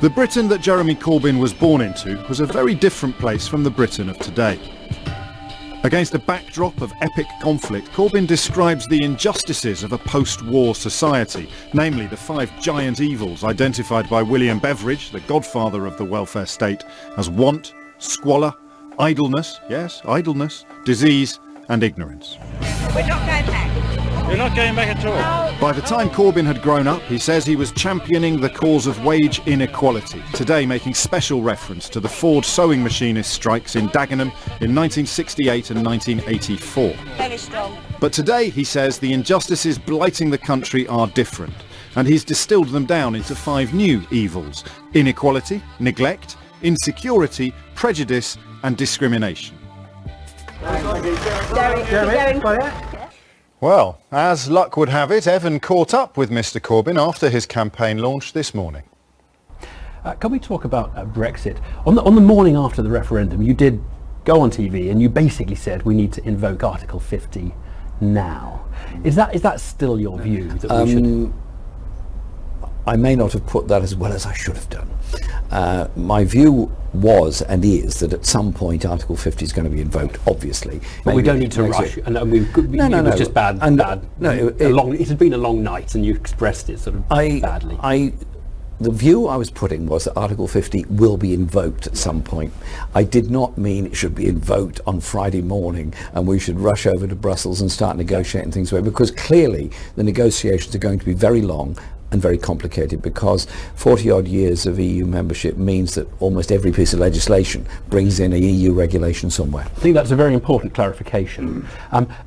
The Britain that Jeremy Corbyn was born into was a very different place from the Britain of today. Against a backdrop of epic conflict, Corbyn describes the injustices of a post-war society, namely the 5 giant evils identified by William Beveridge, the godfather of the welfare state, as want, squalor, idleness, yes, idleness, disease and ignorance. We're not going back. You're not going back at all? By the time Corbyn had grown up, he says he was championing the cause of wage inequality, today making special reference to the Ford sewing machinist strikes in Dagenham in 1968 and 1984. Very strong. But today, he says, the injustices blighting the country are different, and he's distilled them down into 5 new evils: inequality, neglect, insecurity, prejudice and discrimination. Well, as luck would have it, Evan caught up with Mr Corbyn after his campaign launch this morning. Can we talk about Brexit? On the morning after the referendum, you did go on TV and you basically said we need to invoke Article 50 now. Is that still your view that we should? I may not have put that as well as I should have done. My view was and is that at some point Article 50 is going to be invoked, obviously. But we don't need to rush. And it was just bad. It had been a long night and you expressed it sort of badly. The view I was putting was that Article 50 will be invoked at some point. I did not mean it should be invoked on Friday morning and we should rush over to Brussels and start negotiating things away, because clearly the negotiations are going to be very long and very complicated, because 40 odd years of EU membership means that almost every piece of legislation brings in a EU regulation somewhere. I think that's a very important clarification.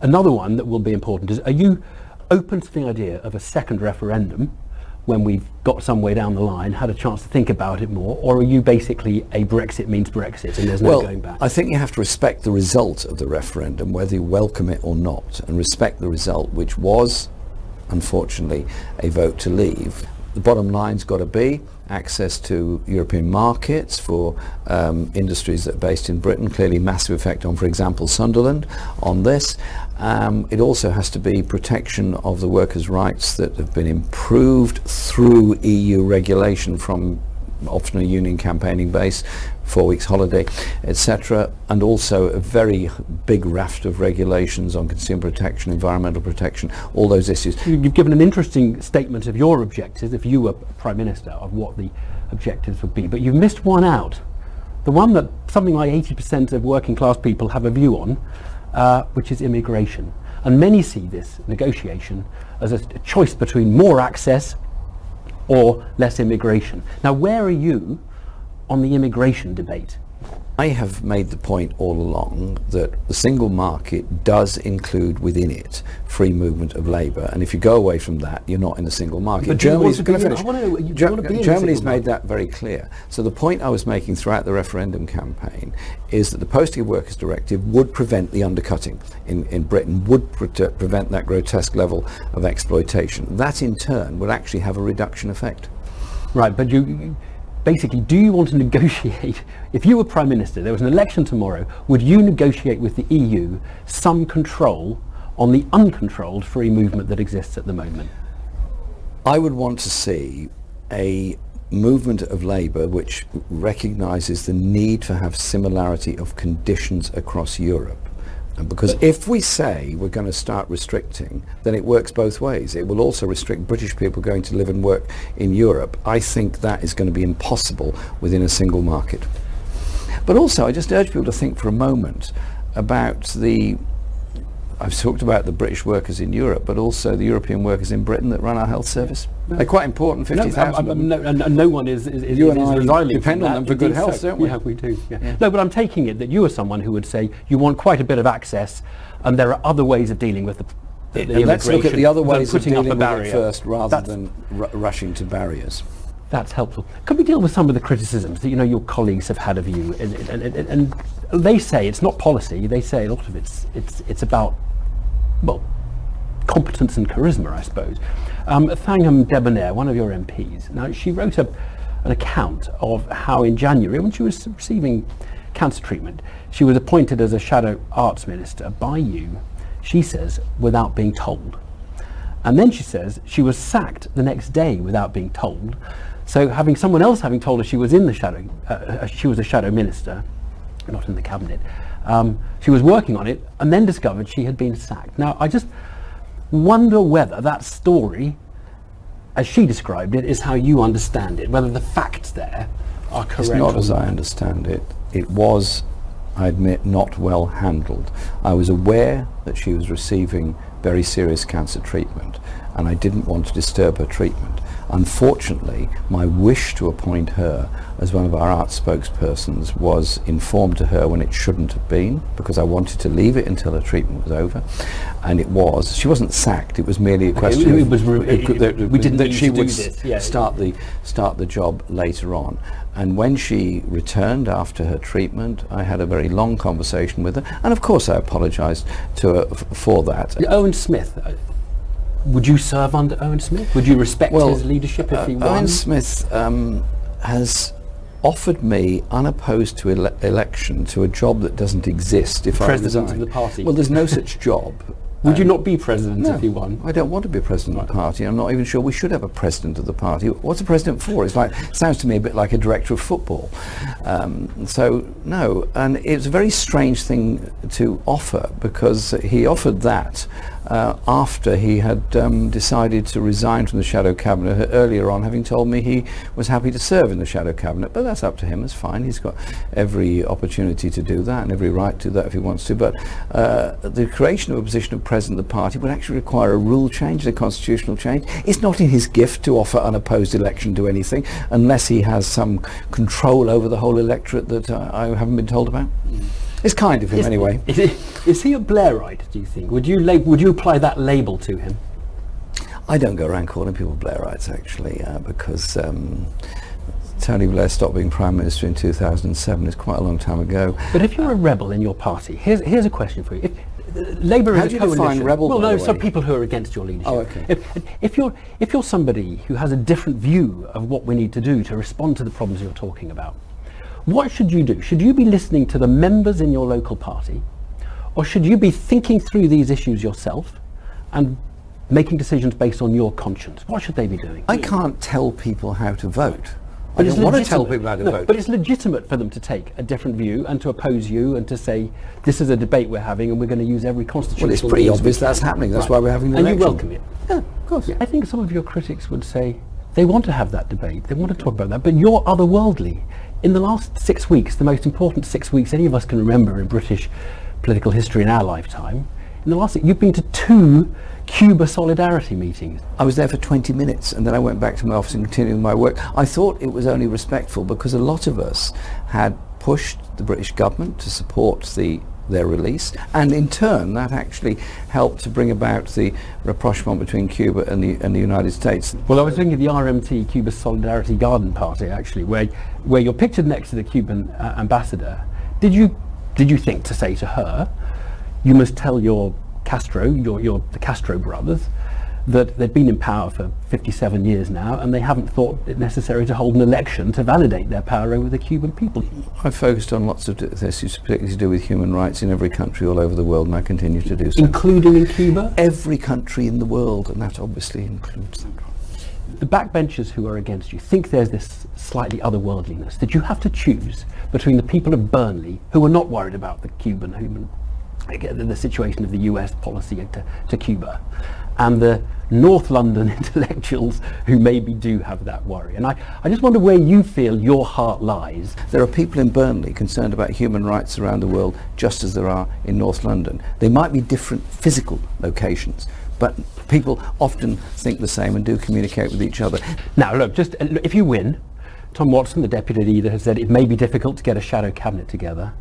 Another one that will be important is, are you open to the idea of a second referendum when we've got some way down the line, had a chance to think about it more, or are you basically a Brexit means Brexit and there's no going back? I think you have to respect the result of the referendum, whether you welcome it or not, and respect the result, which was unfortunately a vote to leave. The bottom line's got to be access to European markets for industries that are based in Britain. Clearly massive effect on, for example, Sunderland on this. It also has to be protection of the workers' rights that have been improved through EU regulation, from often a union campaigning base, 4 weeks holiday, etc., and also a very big raft of regulations on consumer protection, environmental protection, all those issues. You've given an interesting statement of your objectives, if you were Prime Minister, of what the objectives would be, but you've missed one out, the one that something like 80% of working class people have a view on, which is immigration. And many see this negotiation as a choice between more access or less immigration. Now, where are you on the immigration debate? I have made the point all along that the single market does include within it free movement of labour, and if you go away from that, you're not in a single market. But Germany's made that very clear. So the point I was making throughout the referendum campaign is that the Posting of Workers Directive would prevent the undercutting in Britain, would prevent that grotesque level of exploitation. That in turn would actually have a reduction effect. Right, but basically, do you want to negotiate, if you were Prime Minister, there was an election tomorrow, would you negotiate with the EU some control on the uncontrolled free movement that exists at the moment? I would want to see a movement of labour which recognises the need to have similarity of conditions across Europe. Because if we say we're going to start restricting, then it works both ways. It will also restrict British people going to live and work in Europe. I think that is going to be impossible within a single market. But also, I just urge people to think for a moment about I've talked about the British workers in Europe, but also the European workers in Britain that run our health service. They're quite important, 50,000. No one is you and I depend on them for good health, don't we? Yeah, we do. Yeah. No, but I'm taking it that you are someone who would say you want quite a bit of access, and there are other ways of dealing with the immigration. Let's look at the other ways of dealing with it first, rather than rushing to barriers. That's helpful. Could we deal with some of the criticisms that your colleagues have had of you? And they say it's not policy. They say a lot of it's about, well, competence and charisma, I suppose. Thangham Debonair, one of your MPs, now she wrote an account of how in January, when she was receiving cancer treatment, she was appointed as a shadow arts minister by you, she says, without being told. And then she says she was sacked the next day without being told. So having someone else having told her she was in the shadow, she was a shadow minister, not in the cabinet, she was working on it and then discovered she had been sacked. Now I just wonder whether that story, as she described it, is how you understand it, whether the facts there are correct. It's not as I understand it. It was, I admit, not well handled. I was aware that she was receiving very serious cancer treatment and I didn't want to disturb her treatment. Unfortunately, my wish to appoint her as one of our arts spokespersons was informed to her when it shouldn't have been, because I wanted to leave it until her treatment was over. And it was. She wasn't sacked. It was merely a question that she would start the job later on. And when she returned after her treatment, I had a very long conversation with her, and of course I apologised to her for that. Owen Smith. Would you serve under Owen Smith? Would you respect his leadership if he won? Owen Smith has offered me, unopposed to election, to a job that doesn't exist if President I resign. of the party. Well, there's no such job. Would you not be president if he won? I don't want to be president of the party. I'm not even sure we should have a president of the party. What's a president for? It's like, sounds to me a bit like a director of football. So no, and it's a very strange thing to offer, because he offered that after he had decided to resign from the shadow cabinet earlier on, having told me he was happy to serve in the shadow cabinet. But that's up to him. It's fine. He's got every opportunity to do that and every right to do that if he wants to. But the creation of a position of president of the party would actually require a rule change, a constitutional change. It's not in his gift to offer unopposed election to anything unless he has some control over the whole electorate that I haven't been told about. It's kind of him anyway. Is he a Blairite, do you think? Would you apply that label to him? I don't go around calling people Blairites, actually, because Tony Blair stopped being Prime Minister in 2007. It's quite a long time ago. But if you're a rebel in your party, here's a question for you. If Labour is a coalition. How do you define rebel? Well, no, so people who are against your leadership. Oh, okay. If you're somebody who has a different view of what we need to do to respond to the problems you're talking about, what should you do? Should you be listening to the members in your local party, or should you be thinking through these issues yourself and making decisions based on your conscience? What should they be doing? I can't tell people how to vote. I don't want to tell people how to vote. But it's legitimate for them to take a different view and to oppose you and to say, this is a debate we're having and we're going to use every constitutional... Well, it's pretty obvious that's happening. That's why we're having the election. And you welcome it? Yeah, of course. Yeah. I think some of your critics would say they want to have that debate, they want to talk about that, but you're otherworldly. In the last 6 weeks, the most important 6 weeks any of us can remember in British political history in our lifetime, in the last, you've been to 2 Cuba solidarity meetings. I was there for 20 minutes and then I went back to my office and continued my work. I thought it was only respectful because a lot of us had pushed the British government to support their release, and in turn that actually helped to bring about the rapprochement between Cuba and the United States. Well, I was thinking of the RMT, Cuba Solidarity Garden Party, actually, where you're pictured next to the Cuban ambassador. Did you think to say to her, you must tell your Castro, the Castro brothers, that they've been in power for 57 years now and they haven't thought it necessary to hold an election to validate their power over the Cuban people? I've focused on lots of issues, particularly to do with human rights in every country all over the world, and I continue to do so. Including in Cuba? Every country in the world, and that obviously includes them. The backbenchers who are against you think there's this slightly otherworldliness, that you have to choose between the people of Burnley, who are not worried about the the situation of the US policy to Cuba, and the North London intellectuals who maybe do have that worry. And I just wonder where you feel your heart lies. There are people in Burnley concerned about human rights around the world just as there are in North London. They might be different physical locations, but people often think the same and do communicate with each other. Now look, just if you win, Tom Watson, the deputy leader, has said it may be difficult to get a shadow cabinet together.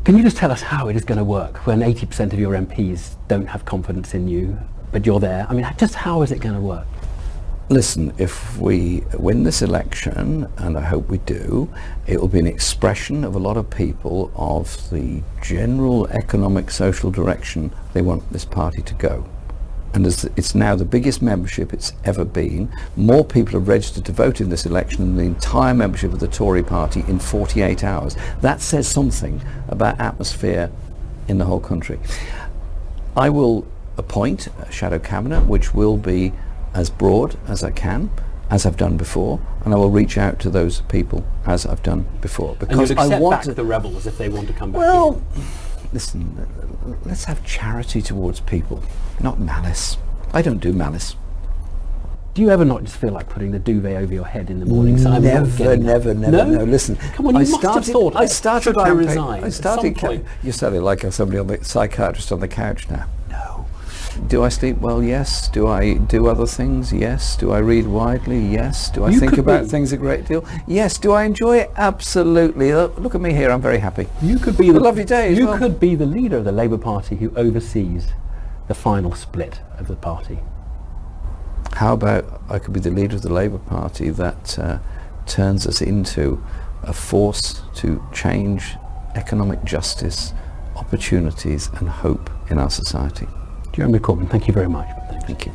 Can you just tell us how it is going to work when 80% of your MPs don't have confidence in you, but you're there? I mean, just how is it going to work? Listen, if we win this election, and I hope we do, it will be an expression of a lot of people of the general economic, social direction they want this party to go. And as it's now the biggest membership it's ever been, more people have registered to vote in this election than the entire membership of the Tory party in 48 hours. That says something about atmosphere in the whole country. I will appoint a shadow cabinet which will be as broad as I can, as I've done before, and I will reach out to those people as I've done before. And you'd accept I want back the rebels if they want to come back Well, in. listen, let's have charity towards people, not malice. I don't do malice. Do you ever not just feel like putting the duvet over your head in the morning? So I'm not Never, getting never, that? never. No? No, listen. Come on, you must have thought, I started should I campaign- resign I at started some point? You sounded like somebody on the psychiatrist on the couch now. No. Do I sleep well? Yes. Do I do other things? Yes. Do I read widely? Yes. Do I You think could about be- things a great deal? Yes. Do I enjoy it? Absolutely. Look at me here. I'm very happy. You could be a lovely day as You well. could be the leader of the Labour Party who oversees the final split of the party. How about I could be the leader of the Labour Party that turns us into a force to change economic justice, opportunities and hope in our society. Jeremy Corbyn, thank you very much. Thank you.